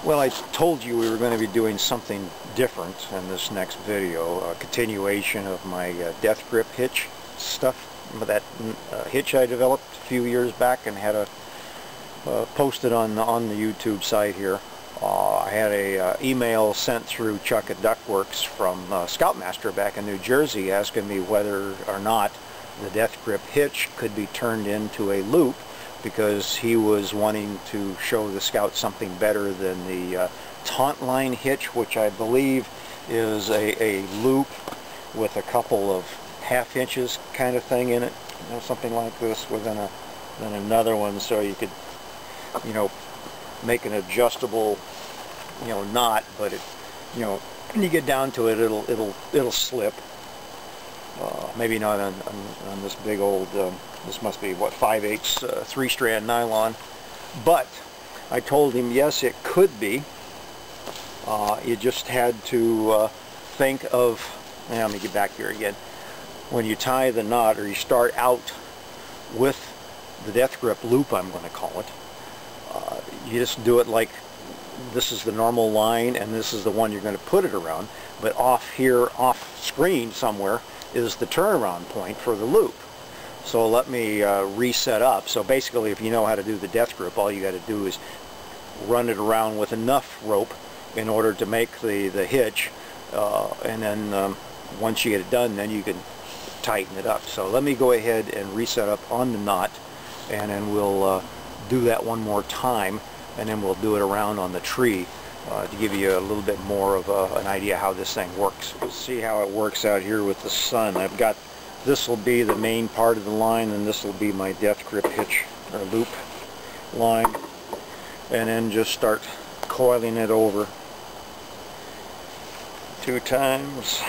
Well, I told you we were going to be doing something different in this next video, a continuation of my Death Grip Hitch stuff. That hitch I developed a few years back and had posted on the YouTube site here. I had a email sent through Chuck at Duckworks from Scoutmaster back in New Jersey asking me whether or not the Death Grip Hitch could be turned into a loop, because he was wanting to show the Scouts something better than the taunt line hitch, which I believe is a loop with a couple of half inches kind of thing in it, you know, something like this within then another one, so you could, you know, make an adjustable, you know, knot, but it, you know, when you get down to it, it'll slip. Maybe not on this big old, this must be what, 5/8 3-strand nylon, but I told him yes, it could be. You just had to think of, let me get back here again. When you tie the knot, or you start out with the Death Grip loop, I'm going to call it, you just do it like this is the normal line and this is the one you're going to put it around, but off here, off screen somewhere, is the turnaround point for the loop. So let me reset up. So basically, if you know how to do the Death Grip, all you got to do is run it around with enough rope in order to make the hitch, and then once you get it done, then you can tighten it up. So let me go ahead and reset up on the knot, and then we'll do that one more time, and then we'll do it around on the tree to give you a little bit more of an idea how this thing works. See how it works out here with the sun. I've got, this will be the main part of the line, and this will be my Death Grip hitch or loop line, and then just start coiling it over 2 times,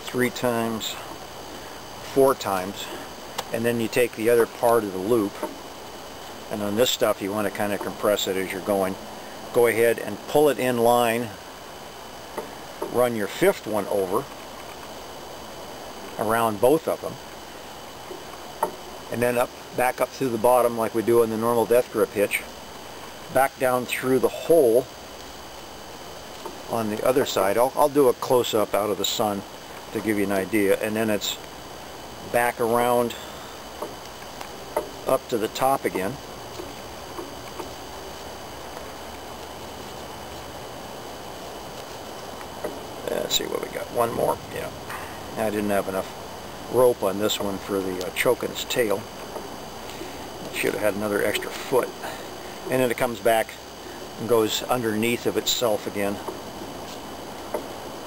3 times, 4 times, and then you take the other part of the loop, and on this stuff you want to kind of compress it as you're going. Go ahead and pull it in line, run your 5th one over around both of them, and then back up through the bottom like we do in the normal Death Grip hitch, back down through the hole on the other side. I'll do a close-up out of the sun to give you an idea, and then it's back around up to the top again. Let's see what we got. One more. Yeah, I didn't have enough rope on this one for the choke in its tail. Should have had another extra foot. And then it comes back and goes underneath of itself again,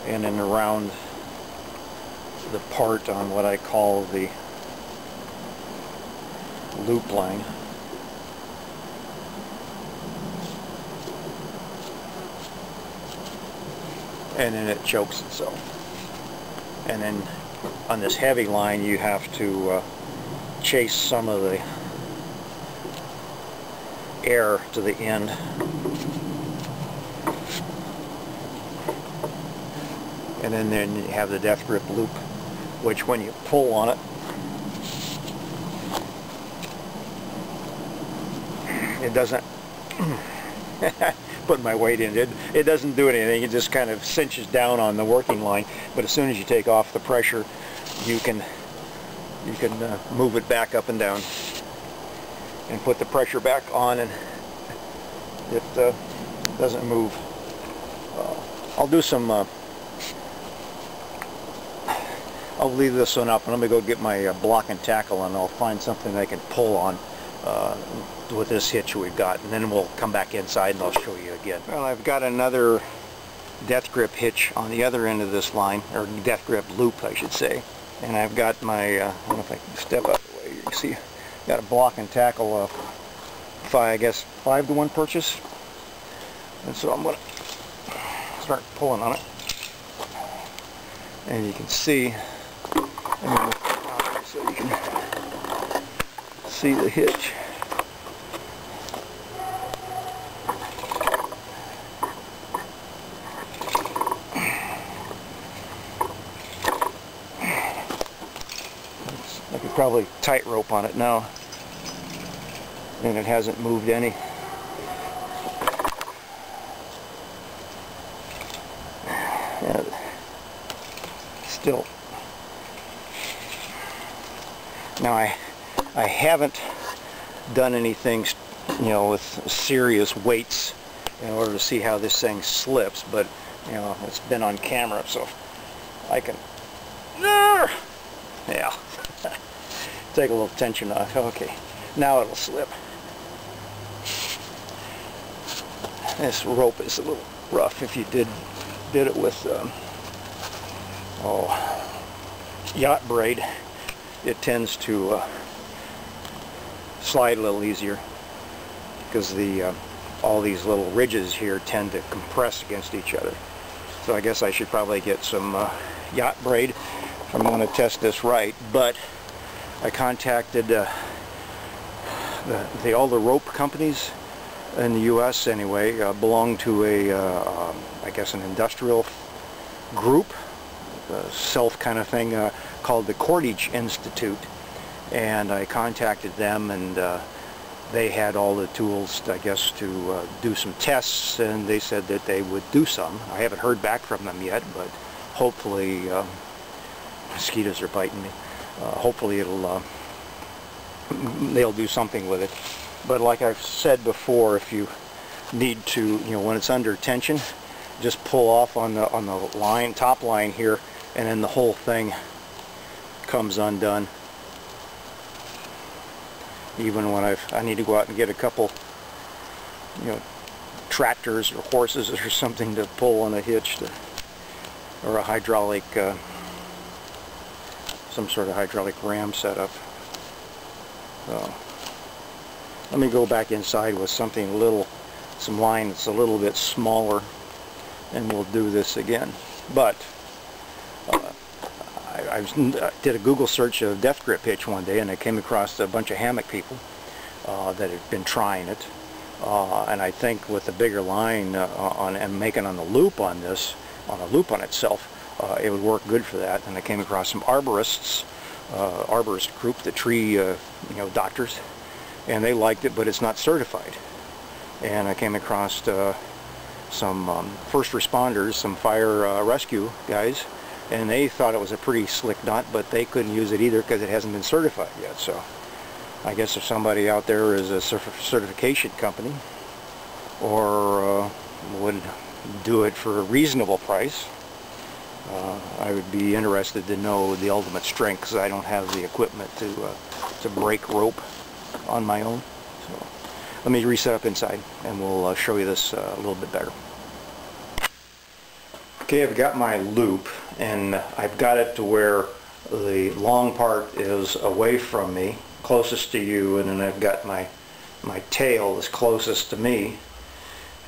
and then around the part on what I call the loop line. And then it chokes itself. And then on this heavy line you have to chase some of the air to the end. And then you have the Death Grip loop, which when you pull on it, it doesn't put my weight in it. It doesn't do anything. It just kind of cinches down on the working line. But as soon as you take off the pressure, you can move it back up and down and put the pressure back on, and it doesn't move. I'll do some. I'll leave this one up, and let me go get my block and tackle, and I'll find something I can pull on with this hitch we've got, and then we'll come back inside and I'll show you again. Well, I've got another Death Grip hitch on the other end of this line, or Death Grip loop I should say, and I've got my, I don't know if I can step out of the way, you can see, got a block and tackle, I guess 5-to-1 purchase, and so I'm going to start pulling on it, and you can see, so you can see the hitch. I could probably tightrope on it now, and it hasn't moved any. And still, now I haven't done anything, you know, with serious weights in order to see how this thing slips, but you know, it's been on camera, so I can, yeah, take a little tension off. Okay, now it'll slip. This rope is a little rough. If you did it with yacht braid, it tends to slide a little easier because the all these little ridges here tend to compress against each other. So I guess I should probably get some yacht braid if I'm going to test this right. But I contacted all the rope companies in the U.S. anyway, belong to I guess an industrial group, self kind of thing, called the Cordage Institute, and I contacted them, and they had all the tools, I guess, to do some tests, and they said that they would do some. I haven't heard back from them yet, but hopefully, mosquitoes are biting me, hopefully they'll do something with it. But like I've said before, if you need to, you know, when it's under tension, just pull off on the line, top line here, and then the whole thing comes undone. Even when I need to go out and get a couple, you know, tractors or horses or something to pull on a hitch, or a hydraulic, some sort of hydraulic ram setup. So let me go back inside with something some line that's a little bit smaller, and we'll do this again. But I did a Google search of Death Grip Hitch one day, and I came across a bunch of hammock people that had been trying it. And I think with the bigger line and making on the loop on this, on a loop on itself, it would work good for that. And I came across some arborists, arborist group, the tree you know, doctors, and they liked it, but it's not certified. And I came across some first responders, some fire rescue guys, and they thought it was a pretty slick knot, but they couldn't use it either because it hasn't been certified yet. So I guess if somebody out there is a certification company, or would do it for a reasonable price, I would be interested to know the ultimate strength, because I don't have the equipment to break rope on my own. So let me reset up inside, and we'll show you this a little bit better. Okay, I've got my loop, and I've got it to where the long part is away from me, closest to you, and then I've got my tail is closest to me,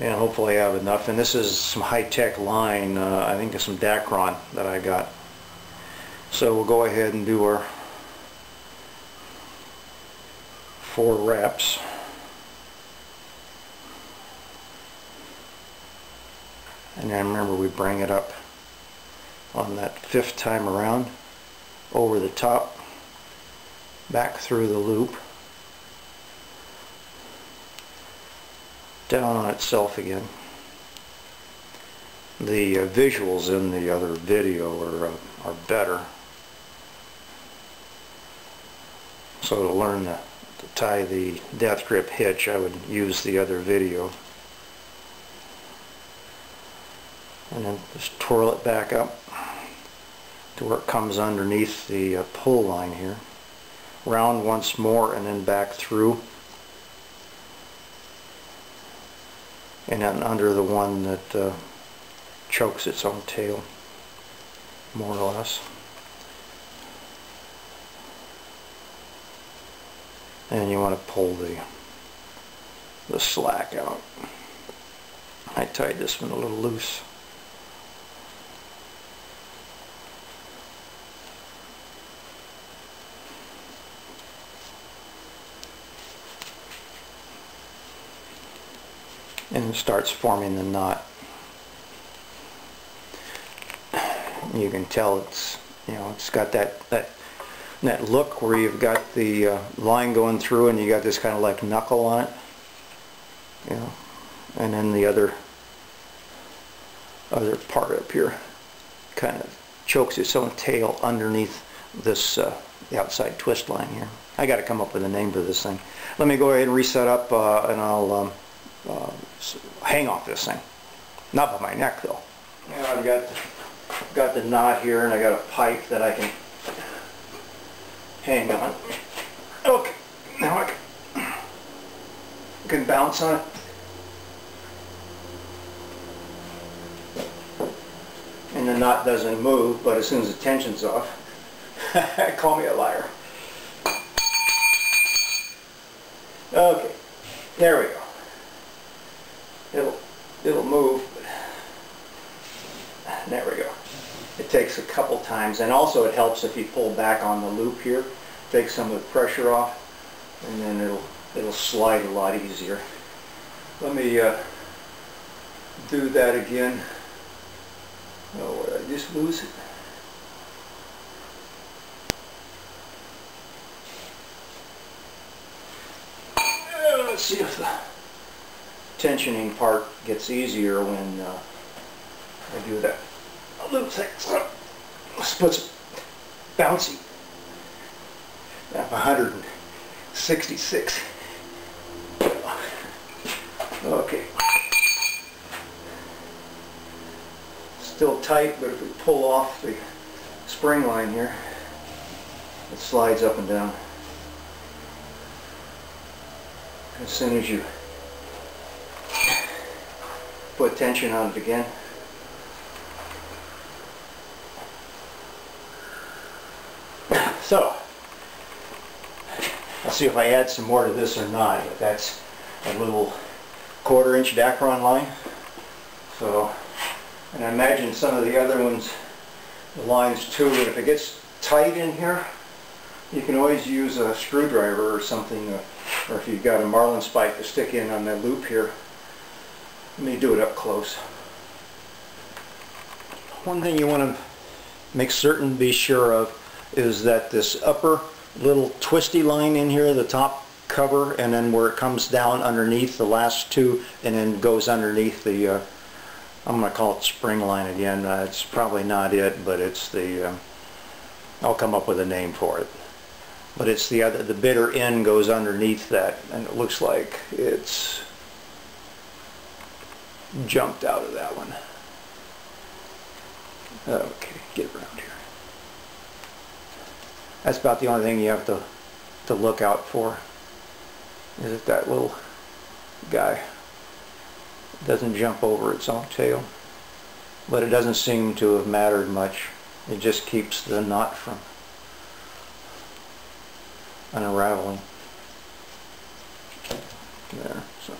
and hopefully I have enough. And this is some high-tech line, I think it's some Dacron that I got. So we'll go ahead and do our 4 wraps. And then remember, we bring it up on that 5th time around, over the top, back through the loop, down on itself again. The visuals in the other video are better. So to learn to tie the Death Grip Hitch, I would use the other video. And then just twirl it back up to where it comes underneath the pull line here. Round once more, and then back through. And then under the one that chokes its own tail, more or less. And you want to pull the slack out. I tied this one a little loose. And it starts forming the knot. You can tell it's, you know, it's got that look where you've got the line going through, and you got this kind of like knuckle on it, you know, and then the other part up here kind of chokes its own tail underneath this the outside twist line here. I got to come up with a name for this thing. Let me go ahead and reset up and I'll hang off this thing. Not by my neck though. Now I've got the knot here, and I got a pipe that I can hang on. Okay, now I can bounce on it. And the knot doesn't move, but as soon as the tension's off, call me a liar. Okay, there we go. It'll move. There we go. It takes a couple times, and also it helps if you pull back on the loop here, take some of the pressure off, and then it'll slide a lot easier. Let me do that again. Oh, did I just lose it? Let's see if the tensioning part gets easier when I do that loop thing. Let's put some bouncy. I'm 166. Okay. Still tight, but if we pull off the spring line here, it slides up and down. As soon as you put tension on it again, so I'll see if I add some more to this or not. That's a little 1/4 inch Dacron line. So, and I imagine some of the other ones, the lines too. And if it gets tight in here, you can always use a screwdriver or something, or if you've got a marlin spike to stick in on that loop here. Let me do it up close. One thing you want to make certain, be sure of, is that this upper little twisty line in here, the top cover, and then where it comes down underneath the last two and then goes underneath the I'm going to call it spring line again. It's probably not it, but it's the I'll come up with a name for it, but it's the bitter end goes underneath that, and it looks like it's jumped out of that one. Okay, get around here. That's about the only thing you have to look out for, is that little guy doesn't jump over its own tail. But it doesn't seem to have mattered much. It just keeps the knot from unraveling. There, so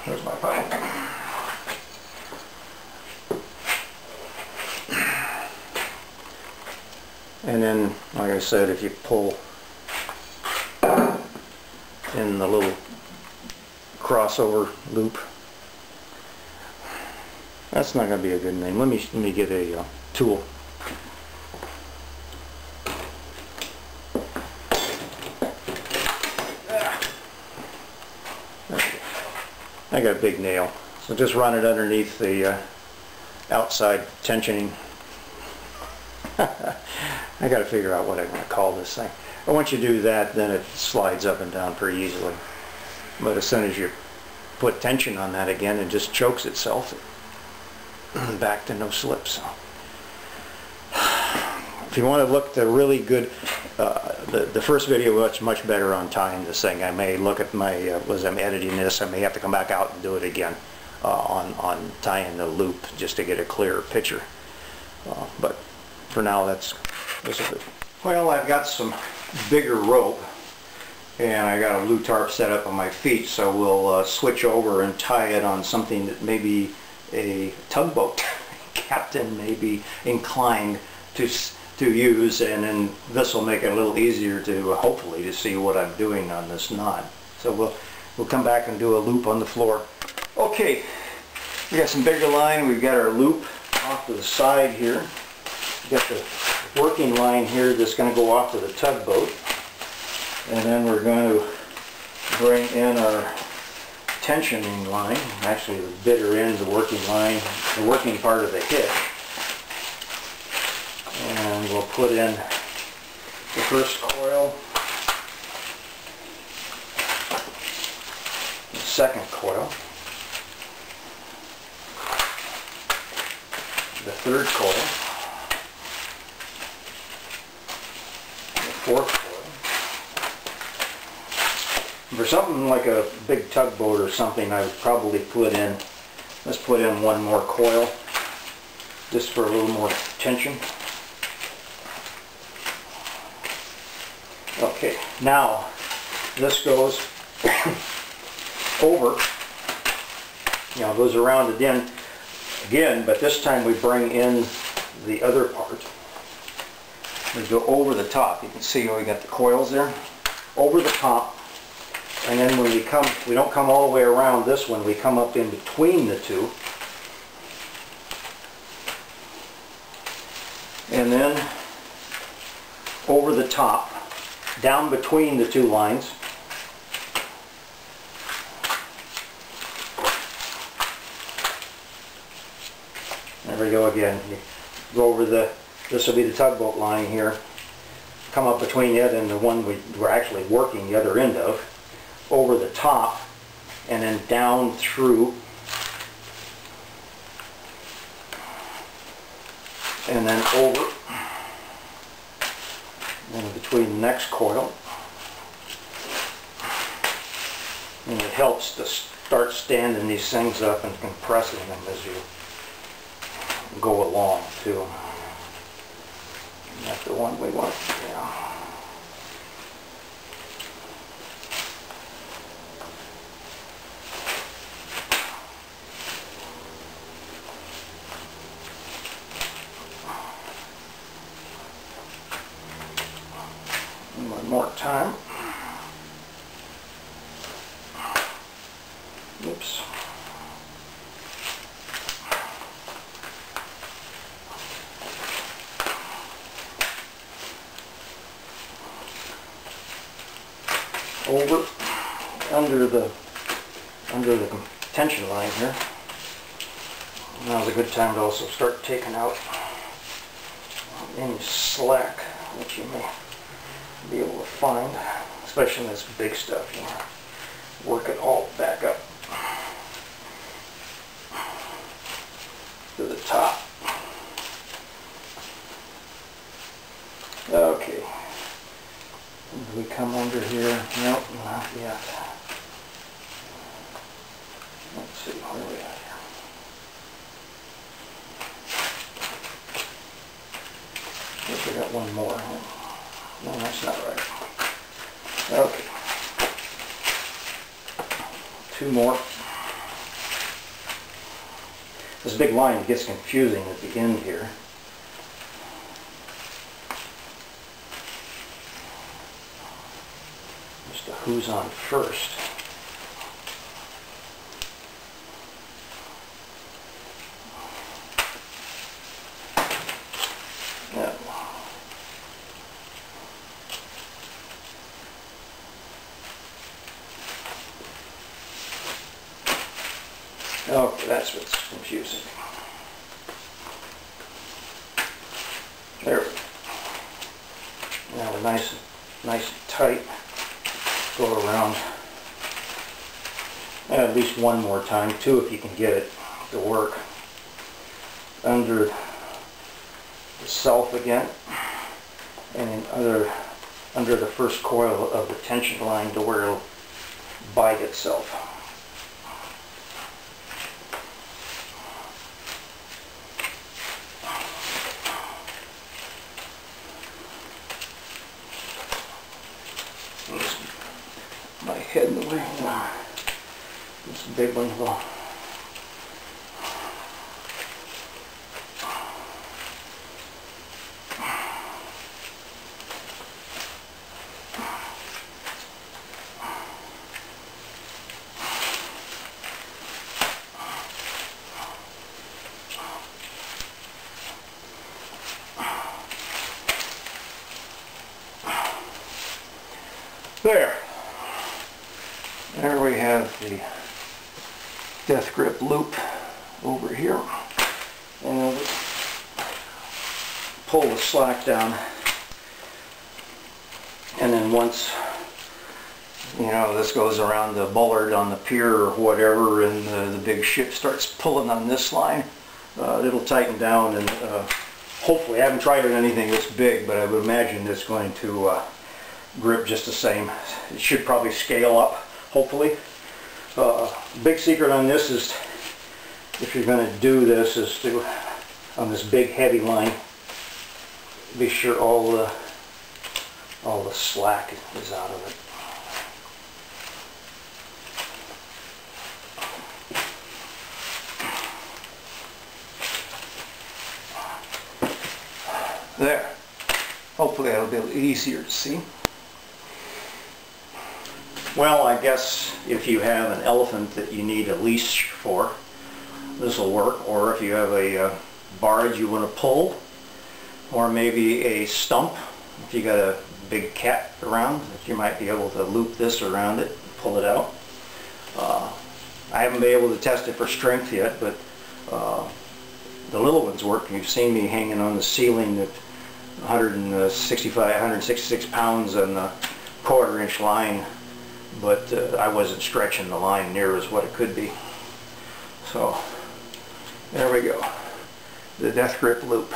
there's my pipe. And then, like I said, if you pull in the little crossover loop, that's not going to be a good name. Let me get a tool. I got a big nail, so just run it underneath the outside tensioning. I got to figure out what I'm going to call this thing. And once you do that, then it slides up and down pretty easily. But as soon as you put tension on that again, it just chokes itself back to no slip. So if you want to look the really good, the first video was much better on tying this thing. I may look at my as I'm editing this, I may have to come back out and do it again on tying the loop just to get a clearer picture. But for now, this is it. Well, I've got some bigger rope, and I got a blue tarp set up on my feet, so we'll switch over and tie it on something that maybe a tugboat captain may be inclined to use, and then this will make it a little easier to hopefully to see what I'm doing on this knot. So we'll come back and do a loop on the floor. Okay, we got some bigger line. We've got our loop off to the side here. Got the working line here that's going to go off to the tugboat, and then we're going to bring in our tensioning line, actually the bitter end, the working line, the working part of the hitch. And we'll put in the first coil, the second coil, the third coil, the fourth coil. For something like a big tugboat or something, I would probably put in, let's put in one more coil, just for a little more tension. Okay, now this goes over, goes around again, but this time we bring in the other part. We go over the top. You can see how we got the coils there. Over the top. And then when we don't come all the way around this one, we come up in between the two. And then over the top, down between the two lines. There we go again. You go over this will be the tugboat line here. Come up between it and the one we're actually working the other end of. Over the top and then down through and then over and between the next coil, and it helps to start standing these things up and compressing them as you go along too. That's the one we want. Yeah. One more time. Oops. Over, under the tension line here. Now's a good time to also start taking out any slack that you may be able to find, especially in this big stuff. Work it all back up to the top. Okay. Do we come under here? Nope, not yet. Let's see, where are we at here? I think we got one more. No, that's not right. Okay. Two more. This big line gets confusing at the end here. Just to who's on first. Yeah. Okay, that's what's confusing. There we go. Now we're nice and tight. Go around at least one more time, two if you can get it to work. Under the self again, and then under the first coil of the tension line to where it'll bite itself. My head in the way. This big one will. There we have the Death Grip loop over here, and pull the slack down, and then once this goes around the bollard on the pier or whatever, and the big ship starts pulling on this line, it'll tighten down, and hopefully, I haven't tried it on anything this big, but I would imagine it's going to grip just the same. It should probably scale up, hopefully. Big secret on this is, if you're going to do this, is to, on this big heavy line, be sure all the slack is out of it. There. Hopefully that'll be a little easier to see. Well, I guess if you have an elephant that you need a leash for, this will work. Or if you have a barge you want to pull, or maybe a stump, if you got a big cat around, you might be able to loop this around it, pull it out. I haven't been able to test it for strength yet, but the little ones work. You've seen me hanging on the ceiling at 166 pounds on the 1/4 inch line, but I wasn't stretching the line near as what it could be. So there we go, the Death Grip loop.